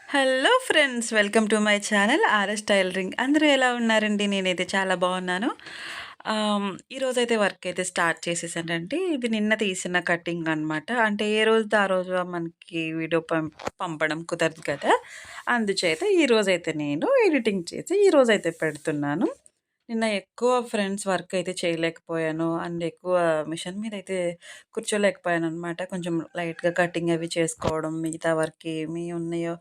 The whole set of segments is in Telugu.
Hello friends, welcome to my channel RS tailoring. అందరూ ఎలా ఉన్నారండి? నేనైతే చాలా బాగున్నాను. ఈరోజైతే వర్క్ అయితే స్టార్ట్ చేసేసానండి. ఇది నిన్న తీసిన కటింగ్ అనమాట. అంటే ఏ రోజుది ఆ రోజు మనకి వీడియో పంపడం కుదరదు కదా! అందుచేత ఈరోజైతే నేను ఎడిటింగ్ చేసి ఈరోజైతే పెడుతున్నాను. నిన్న ఎక్కువ ఫ్రెండ్స్ వర్క్ అయితే చేయలేకపోయాను. అండ్ ఎక్కువ మిషన్ మీద అయితే కూర్చోలేకపోయాననమాట. కొంచెం లైట్‌గా కటింగ్ అవి చేసుకోవడం, మిగతా వర్క్ ఏమి ఉన్నాయో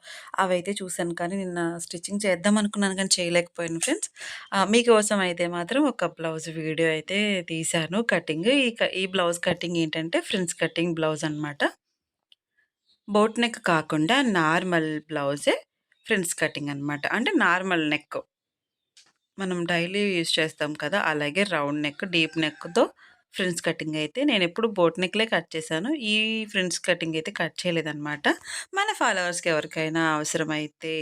అవైతే చూసాను. కానీ నిన్న స్టిచ్చింగ్ చేద్దాం అనుకున్నాను కానీ చేయలేకపోయాను ఫ్రెండ్స్. మీకోసం అయితే మాత్రం ఒక బ్లౌజ్ వీడియో అయితే తీశాను కటింగ్. ఈ బ్లౌజ్ కటింగ్ ఏంటంటే ఫ్రిన్స్ కటింగ్ బ్లౌజ్ అనమాట. బోట్ నెక్ కాకుండా నార్మల్ బ్లౌజే ఫ్రిన్స్ కటింగ్ అనమాట. అంటే నార్మల్ నెక్. మనం డైలీ యూజ్ చేస్తాం కదా! అలాగే రౌండ్ నెక్, డీప్ నెక్‌తో ఫ్రిన్స్ కటింగ్ అయితే నేనెప్పుడు బోట్ నెక్‌లే కట్ చేశాను. ఈ ఫ్రిన్స్ కటింగ్ అయితే కట్ చేయలేదనమాట. మన ఫాలోవర్స్‌కి ఎవరికైనా అవసరమైతే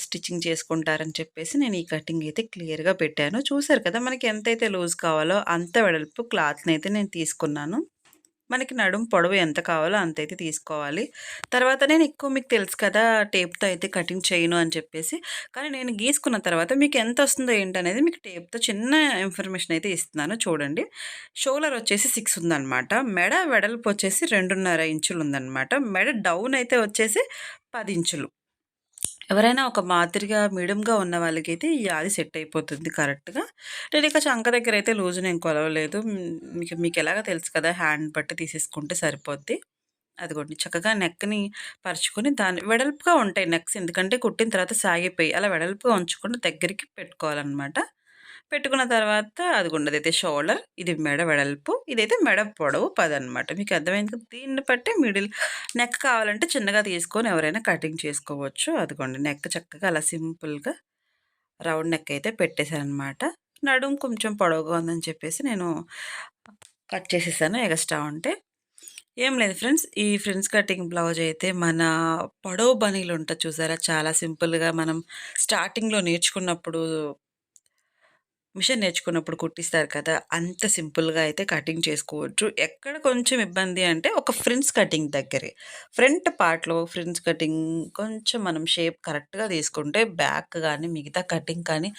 స్టిచ్చింగ్ చేసుకుంటారని చెప్పేసి నేను ఈ కటింగ్ అయితే క్లియర్‌గా పెట్టాను. చూసారు కదా! మనకి ఎంతైతే లూజ్ కావాలో అంత వెడల్పు క్లాత్‌నైతే నేను తీసుకున్నాను. మనకి నడుము పొడవు ఎంత కావాలో అంతైతే తీసుకోవాలి. తర్వాత నేను ఎక్కువ మీకు తెలుసు కదా! టేప్‌తో అయితే కటింగ్ చేయను అని చెప్పేసి. కానీ నేను గీసుకున్న తర్వాత మీకు ఎంతొస్తుందో ఏంటనేది మీకు టేప్‌తో చిన్న ఇన్ఫర్మేషన్ అయితే ఇస్తున్నాను చూడండి. షోల్డర్ వచ్చేసి 6 ఉందనమాట. మెడ వెడల్పు వచ్చేసి 2.5 ఇంచులు ఉందనమాట. మెడ డౌన్ అయితే వచ్చేసి 10 ఇంచులు. ఎవరైనా ఒక మాదిరిగా మీడియంగా ఉన్న వాళ్ళకైతే ఈ ఆది సెట్ అయిపోతుంది కరెక్ట్‌గా. నేనిక చంక దగ్గరైతే లూజ్ నేను కొలవలేదు. మీకెలాగో తెలుసు కదా! హ్యాండ్ బట్టి తీసేసుకుంటే సరిపోద్ది. అదిగోండి చక్కగా నెక్‌ని పరుచుకొని దాన్ని వెడల్పుగా ఉంటాయి నెక్స్ ఎందుకంటే కుట్టిన తర్వాత సాగిపోయి. అలా వెడల్పుగా ఉంచకుండా దగ్గరికి పెట్టుకోవాలనమాట. పెట్టుకున్న తర్వాత అదిగోండి అదైతే షోల్డర్, ఇది మెడ వెడల్పు, ఇదైతే మెడ పొడవు 10 అనమాట. మీకు అర్థమైంది కదా! దీన్ని బట్టి మిడిల్ నెక్ కావాలంటే చిన్నగా తీసుకొని ఎవరైనా కటింగ్ చేసుకోవచ్చు. అదిగోండి నెక్ చక్కగా అలా సింపుల్‌గా రౌండ్ నెక్ అయితే పెట్టేసాననమాట. నడుము కొంచెం పొడవుగా ఉందని చెప్పేసి నేను కట్ చేసేసాను ఎగస్ట్రా ఉంటే. ఏం లేదు ఫ్రెండ్స్. ఈ ఫ్రిన్స్ కటింగ్ బ్లౌజ్ అయితే మన పొడవు బనీలుంటది చూసారా? చాలా సింపుల్‌గా మనం స్టార్టింగ్‌లో నేర్చుకున్నప్పుడు మిషన్ నేర్చుకున్నప్పుడు కుట్టిస్తారు కదా! అంత సింపుల్‌గా అయితే కటింగ్ చేసుకోవచ్చు. ఎక్కడ కొంచెం ఇబ్బంది అంటే ఒక ఫ్రిన్స్ కటింగ్ దగ్గరే. ఫ్రంట్ పార్ట్‌లో ఫ్రిన్స్ కటింగ్ కొంచెం మనం షేప్ కరెక్ట్‌గా తీసుకుంటే బ్యాక్ గానీ, మిగతా కటింగ్ కానీ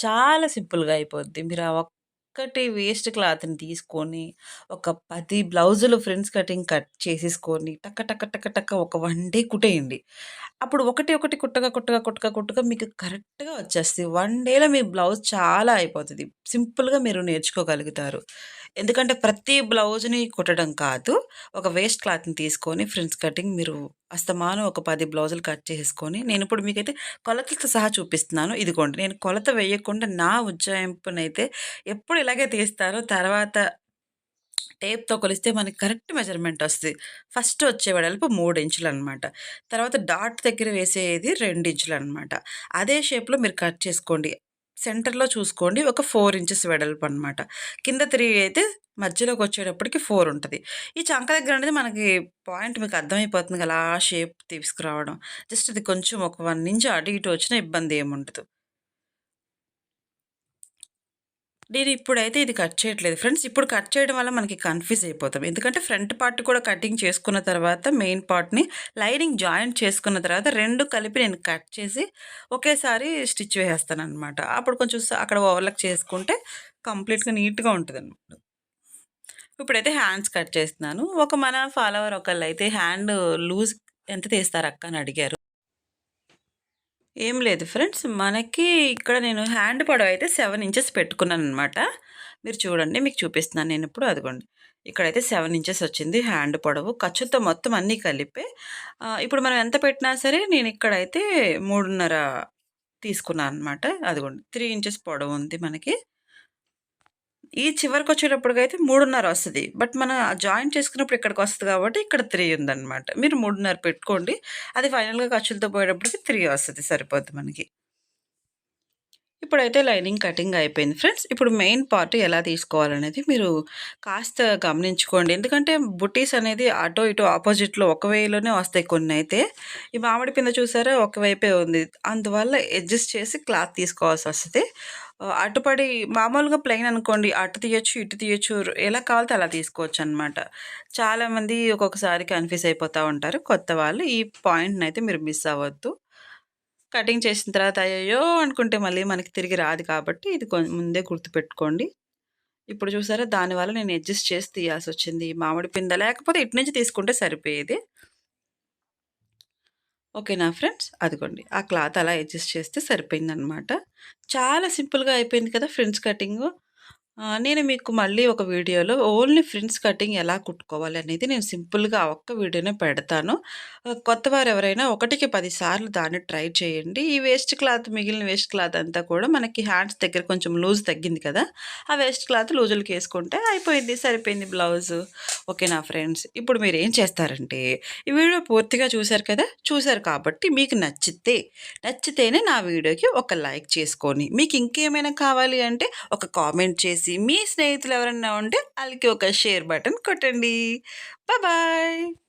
చాలా సింపుల్‌గా అయిపోద్ది. మీరు ఆ ఒక్కటి వేస్ట్ క్లాత్‌ని తీసుకొని ఒక 10 బ్లౌజులు ఫ్రిన్స్ కటింగ్ కట్ చేసేసుకొని టక టక టక టక ఒక 1 డే కుట్టేయండి. అప్పుడు ఒకటి ఒకటి కుట్టగా మీకు కరెక్ట్‌గా వచ్చేస్తది. 1 డేలో మీ బ్లౌజ్ చాలా అయిపోతది. సింపుల్‌గా మీరు నేర్చుకోగలుగుతారు. ఎందుకంటే ప్రతి బ్లౌజ్‌ని కుట్టడం కాదు. ఒక వేస్ట్ క్లాత్‌ని తీసుకొని ఫ్రిన్స్ కటింగ్ మీరు అస్తమానం ఒక 10 బ్లౌజులు కట్ చేసేసుకొని నేనిప్పుడు మీకైతే కొలతలతో సహా చూపిస్తున్నాను. ఇదిగోండి నేను కొలత వేయకుండా నా ఉజ్జాయింపునైతే ఎప్పుడు ఇలాగే తీస్తారో తర్వాత టేప్‌తో కొలిస్తే మనకి కరెక్ట్ మెజర్‌మెంట్ ఒస్తది. ఫస్ట్ వచ్చే వెడల్పు 3 ఇంచులనమాట. తర్వాత డాట్ దగ్గర వేసేది 2 ఇంచులనమాట. అదే షేప్‌లో మీరు కట్ చేసుకోండి. సెంటర్‌లో చూసుకోండి ఒక 4 ఇంచెస్ వెడల్పనమాట. కింద 3 అయితే మధ్యలోకొచ్చేటప్పటికి 4 ఉంటది. ఈ చంక దగ్గర అనేది మనకి పాయింట్ మీకు అర్థమైపోతుంది కదా! అలా షేప్ తీసుకురావడం. జస్ట్ ఇది కొంచెం ఒక 1 ఇంచ్ అటు ఇటు వచ్చినా ఇబ్బంది ఏముండదు. నేనిప్పుడైతే ఇది కట్ చేయట్లేదు ఫ్రెండ్స్. ఇప్పుడు కట్ చేయడం వల్ల మనకి కన్‌ఫ్యూజ్ అయిపోతాం. ఎందుకంటే ఫ్రంట్ పార్ట్ కూడా కటింగ్ చేసుకున్న తర్వాత మెయిన్ పార్ట్‌ని లైనింగ్ జాయింట్ చేసుకున్న తర్వాత 2 కలిపి నేను కట్ చేసి ఒకేసారి స్టిచ్ వేసేస్తాననమాట. అప్పుడు కొంచెం అక్కడ ఓవర్‌లాక్ చేసుకుంటే కంప్లీట్‌గా నీట్‌గా ఉంటదనమాట. ఇప్పుడైతే హ్యాండ్స్ కట్ చేస్తున్నాను. మన ఫాలోవర్ ఒకళ్ళైతే హ్యాండ్ లూజ్ ఎంత తీస్తారక్క అని అడిగారు. ఏం లేదు ఫ్రెండ్స్. మనకి ఇక్కడ నేను హ్యాండ్ పొడవైతే 7 ఇంచెస్ పెట్టుకున్నాననమాట. మీరు చూడండి మీకు చూపిస్తున్నాను నేనిప్పుడు అదిగోండి. ఇక్కడైతే 7 ఇంచెస్ వచ్చింది హ్యాండ్ పొడవు. ఖర్చుతో మొత్తం అన్నీ కలిపి ఇప్పుడు మనం ఎంత పెట్టినా సరే నేనిక్కడైతే 3.5 తీసుకున్నాననమాట. అదిగోండి 3 ఇంచెస్ పొడవుంది మనకి. ఈ చివరకొచ్చేటప్పటికైతే 3.5 వస్తది. బట్ మనం జాయింట్ చేసుకున్నప్పుడు ఇక్కడికొస్తది కాబట్టి ఇక్కడ 3 ఉందనమాట. మీరు 3.5 పెట్టుకోండి. అది ఫైనల్‌గా ఖర్చులతో పోయేటప్పటికి 3 వస్తది సరిపోద్ది మనకి. ఇప్పుడైతే లైనింగ్ కటింగ్ అయిపోయింది ఫ్రెండ్స్. ఇప్పుడు మెయిన్ పార్ట్ ఎలా తీసుకోవాలనేది మీరు కాస్త గమనించుకోండి. ఎందుకంటే బుట్టీస్ అనేది అటో ఇటో అపోజిట్‌లో ఒక వేలోనే వస్తాయి కొన్నైతే. ఈ మామిడి పిందె చూసారా ఒక వైపే ఉంది. అందువల్ల అడ్జస్ట్ చేసి క్లాత్ తీసుకోవాల్సొస్తది. అటుపడి మామూలుగా ప్లెయిన్ అనుకోండి. అటు తీయొచ్చు, ఇటు తీయొచ్చు. ఎలా కావాలితే అలా తీసుకోవచ్చనమాట. చాలామంది ఒక్కొక్కసారి కన్‌ఫ్యూజ్ అయిపోతా ఉంటారు. కొత్త వాళ్ళు ఈ పాయింట్‌నయితే మీరు మిస్ అవ్వద్దు. కటింగ్ చేసిన తర్వాత అయ్యయ్యో! అనుకుంటే మళ్ళీ మనకి తిరిగి రాదు కాబట్టి ఇది ముందే గుర్తుపెట్టుకోండి. ఇప్పుడు చూసారా దానివల్ల నేను అడ్జస్ట్ చేసి తీయాల్సొచ్చింది. మామిడి పింద లేకపోతే ఇటు నుంచి తీసుకుంటే సరిపోయేది. ఓకేనా ఫ్రెండ్స్? అదిగోండి. ఆ క్లాత్ అలా అడ్జస్ట్ చేస్తే సరిపోయిందనమాట. చాలా సింపుల్‌గా అయిపోయింది కదా ఫ్రిన్స్ కటింగు. నేను మీకు మళ్ళీ ఒక వీడియోలో ఓన్లీ ఫ్రిన్స్ కటింగ్ ఎలా కుట్టుకోవాలనేది నేను సింపుల్‌గా ఆ ఒక్క వీడియోనే పెడతాను. కొత్తవారు ఎవరైనా ఒకటికి 10 సార్లు దాన్ని ట్రై చేయండి. ఈ వేస్ట్ క్లాత్ మిగిలిన వేస్ట్ క్లాత్ అంతా కూడా మనకి హ్యాండ్స్ దగ్గర కొంచెం లూజ్ తగ్గింది కదా! ఆ వేస్ట్ క్లాత్ లూజులకేసుకుంటే అయిపోయింది. సరిపోయింది బ్లౌజు. ఓకేనా ఫ్రెండ్స్? ఇప్పుడు మీరేం చేస్తారంటే ఈ వీడియో పూర్తిగా చూసారు కదా! చూసారు కాబట్టి మీకు నచ్చితేనే నా వీడియోకి ఒక లైక్ చేసుకొని, మీకు ఇంకేమైనా కావాలి అంటే ఒక కామెంట్ చేసి, మీ స్నేహితులు ఎవరన్నా ఉంటే ఆళ్ళకి ఒక షేర్ బటన్ కొట్టండి. బాయ్.